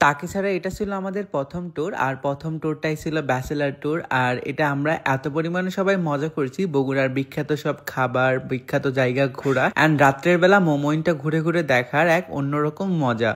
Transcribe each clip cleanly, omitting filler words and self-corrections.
তাকে ছাড়া এটা ছিল আমাদের প্রথম ট্যুর আর প্রথম ট্যুরটাই ছিল ব্যাচেলার ট্যুর আর এটা আমরা এত পরিমাণে সবাই মজা করছি বগুড়ার বিখ্যাত সব খাবার বিখ্যাত জায়গা ঘোরা অ্যান্ড রাত্রের বেলা মোমোইনটা ঘুরে ঘুরে দেখার এক অন্যরকম মজা।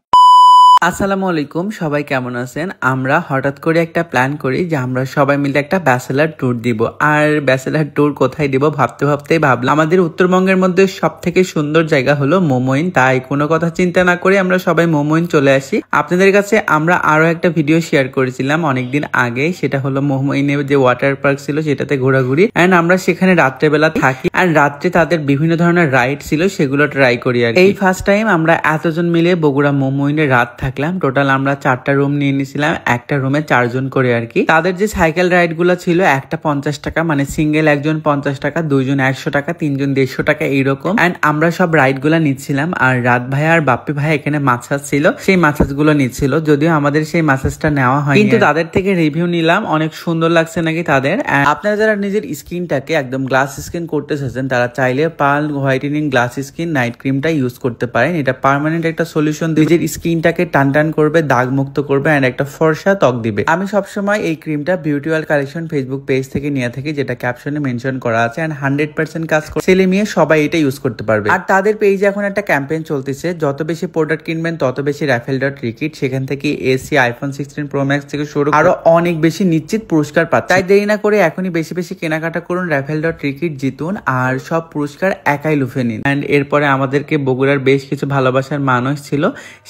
আসসালামু আলাইকুম, সবাই কেমন আছেন? আমরা হঠাৎ করে একটা প্ল্যান করি যে আমরা সবাই মিলে একটা ব্যাচেলার ট্যুর দিব। আর ব্যাচেলার ট্যুর কোথায় দিব ভাবতে ভাবতেই ভাবলাম আমাদের উত্তরবঙ্গের মধ্যে সব থেকে সুন্দর জায়গা হলো মোমোইন। তাই কোনো কথা চিন্তা না করে আমরা সবাই মোমোইন চলে আসি। আপনাদের কাছে আমরা আরো একটা ভিডিও শেয়ার করেছিলাম অনেকদিন আগে, সেটা হলো মোমোইনে যে ওয়াটার পার্ক ছিল সেটাতে ঘোরাঘুরি অ্যান্ড আমরা সেখানে রাত্রেবেলা থাকি অ্যান্ড রাত্রে তাদের বিভিন্ন ধরনের রাইড ছিল সেগুলো ট্রাই করি। আর এই ফার্স্ট টাইম আমরা এতজন মিলে বগুড়া মোমোইনে রাত থাকলাম। টোটাল আমরা 4টা রুম নিয়ে নিয়েছিলাম, একটা রুমে 4 জন করে আর কি। তাদের যে সাইকেল রাইড গুলো ছিল একটা 50 টাকা, মানে সিঙ্গেল একজন 50 টাকা, 2 জন 100 টাকা, 3 জন 150 টাকা এইরকম। এন্ড আমরা সব রাইড গুলা নিচ্ছিলাম আর রাত ভাই আর বাপ্পি ভাই এখানে মাসাজ ছিল, সেই মাসাজ গুলো নিচ্ছিল। যদিও আমাদের সেই মাসাজটা নেওয়া হয়, কিন্তু তাদের থেকে রিভিউ নিলাম, অনেক সুন্দর লাগছে নাকি তাদের। আপনারা যারা নিজের স্কিনটাকে একদম গ্লাস স্কিন করতে চাচ্ছেন তারা চাইলে pearl whitening glass skin night ক্রিমটা ইউজ করতে পারেন। এটা পার্মানেন্ট একটা সলিউশন, নিজের স্কিনটাকে টান করবে, দাগ মুক্ত করবে এন্ড একটা ফর্সা ত্বক দিবে। আমি সবসময় এই ক্রিমটা বিউটি ওয়াল কালেকশন ফেসবুক পেজ থেকে নিয়ে থাকি, যেটা ক্যাপশনে মেনশন করা আছে এন্ড 100% কাজ করে, ছেলে মেয়ে সবাই এটা ইউজ করতে পারবে। আর তাদের পেজে এখন একটা ক্যাম্পেইন চলতেছে, যত বেশি প্রোডাক্ট কিনবেন তত বেশি raffle.ticket, সেখান থেকে এসি, আইফোন 16 প্রো ম্যাক্স থেকে শুরু আরো অনেক বেশি নিশ্চিত পুরস্কার পাচ্ছে। তাই দেরি না করে এখনই বেশি বেশি কেনাকাটা করুন, raffle.ticket জিতুন আর সব পুরস্কার একাই লুফে নিন। এন্ড এরপরে আমাদেরকে বগুড়ার বেশ কিছু ভালোবাসার মানুষ ছিল,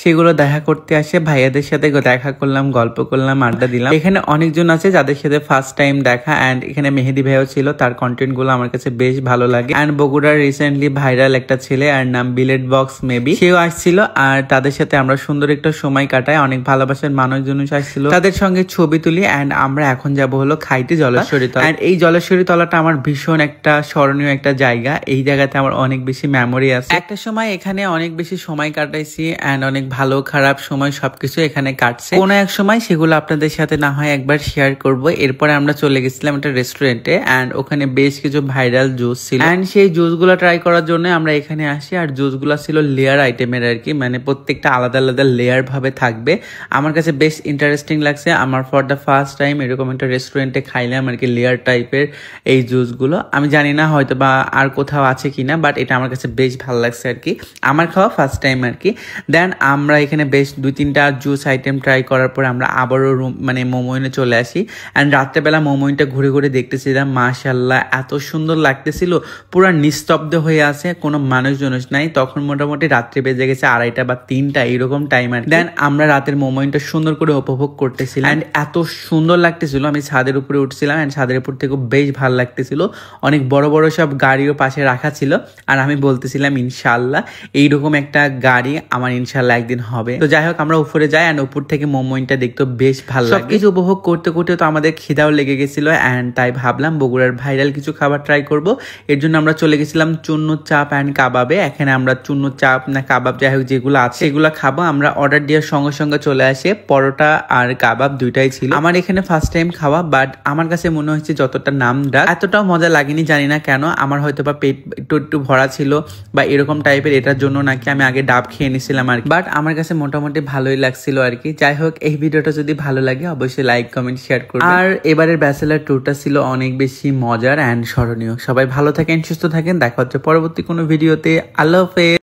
সেগুলো দেখা করতে আসে। ভাইয়াদের সাথে দেখা করলাম, গল্প করলাম, আড্ডা দিলাম। এখানে অনেকজন আছে যাদের সাথে ফার্স্ট টাইম দেখা এন্ড এখানে মেহেদি ভাইও ছিল, তার কন্টেন্ট গুলো আমার কাছে বেশ ভালো লাগে। এন্ড বগুড়ার রিসেন্টলি ভাইরাল একটা ছেলে আর নাম বিলেট বক্স মেবি, সেও আসছিল আর তাদের সাথে আমরা সুন্দর একটা সময় কাটাই। অনেক ভালোবাসার মানুষজন আসছিল, তাদের সঙ্গে ছবি তুলি এন্ড আমরা এখন যাব হলো খাইতে জলেশ্বরী তলা। এন্ড এই জলেশ্বরী তলাটা আমার ভীষণ একটা স্মরণীয় একটা জায়গা, এই জায়গাতে আমার অনেক বেশি মেমোরি আছে। একটা সময় এখানে অনেক বেশি সময় কাটাইছি এন্ড অনেক ভালো খারাপ সময় সবকিছু এখানে কাটছে। কোনো এক সময় সেগুলো আপনাদের সাথে না হয় একবার শেয়ার করব। এরপরে আমরা চলে গেছিলাম একটা রেস্টুরেন্টে এন্ড ওখানে বেশ কিছু ভাইরাল জুস ছিল এন্ড সেই জুস গুলো ট্রাই করার জন্য আমরা এখানে আসি। আর জুস গুলা ছিল লেয়ার আইটেমের আর কি, মানে প্রত্যেকটা আলাদা আলাদা লেয়ার ভাবে থাকবে। আমার কাছে বেশ ইন্টারেস্টিং লাগছে, আমার ফর দ্য ফার্স্ট টাইম এরকম একটা রেস্টুরেন্টে খাইলাম আর কি লেয়ার টাইপের এই জুস গুলো। আমি জানি না হয়তো বা আর কোথাও আছে কিনা, বাট এটা আমার কাছে বেশ ভালো লাগছে আর কি, আমার খাওয়া ফার্স্ট টাইম আর কি। দেন আমরা এখানে বেশ 2-3টা জুস আইটেম ট্রাই করার পর আমরা আবারও মানে মোমোইনে চলে আসি অ্যান্ড রাত্রেবেলা মোমোইনটা ঘুরে ঘুরে দেখতেছিলাম। মাশাআল্লাহ এত সুন্দর লাগতেছিল, পুরো নিস্তব্ধ হয়ে আছে, কোনো মানুষজন নাই। তখন মোটামুটি রাত্রে বেজে গেছে 2:30 বা 3টা এইরকম টাইম আর। দেন আমরা রাতের মোমোইনটা সুন্দর করে উপভোগ করতেছিলাম অ্যান্ড এত সুন্দর লাগতেছিল। আমি ছাদের উপরে উঠছিলাম অ্যান্ড ছাদের উপর থেকে বেশ ভালো লাগতেছিল, অনেক বড় বড় সব গাড়িও পাশে রাখা ছিল আর আমি বলতেছিলাম ইনশাআল্লাহ এইরকম একটা গাড়ি আমার ইনশাআল্লাহ একদিন হবে। তো যাই হোক আমরা উপরে যাই এন্ড উপর থেকে মোমোইনটা দেখতে বেশ ভালো লাগে। সবকিছু উপভোগ করতে করতে তো আমাদের খিদাও লেগে গেছিল এন্ড তাই ভাবলাম বগুড়ার ভাইরাল কিছু খাবার ট্রাই করব। এর জন্য আমরা চলে গেছিলাম চুন্নু চাপ এন্ড কাবাবে। এখানে আমরা চুন্নু চাপ না কাবাব যাই হোক যেগুলো আছে সেগুলো খাবো। আমরা অর্ডার দেওয়ার সঙ্গে সঙ্গে চলে আসে পরোটা আর কাবাব দুইটাই ছিল। আমার এখানে ফার্স্ট টাইম খাওয়া, বাট আমার কাছে মনে হচ্ছে যতটা নাম ডাক এতটাও মজা লাগেনি, জানি না কেন। আমার হয়তো বা পেট একটু ভরা ছিল বা এরকম টাইপের, এটার জন্য নাকি আমি আগে ডাব খেয়ে নিছিলাম আর কি, বাট আমার কাছে মোটামুটি ভালোই লাগছিল আর কি। যাই হোক এই ভিডিওটা যদি ভালো লাগে অবশ্যই লাইক কমেন্ট শেয়ার করবেন। আর এবারের ব্যাচেলার ট্যুরটা ছিল অনেক বেশি মজার এন্ড স্মরণীয়। সবাই ভালো থাকেন, সুস্থ থাকেন, দেখা হচ্ছে পরবর্তী কোনো ভিডিওতে। আল্লাহ হাফেজ।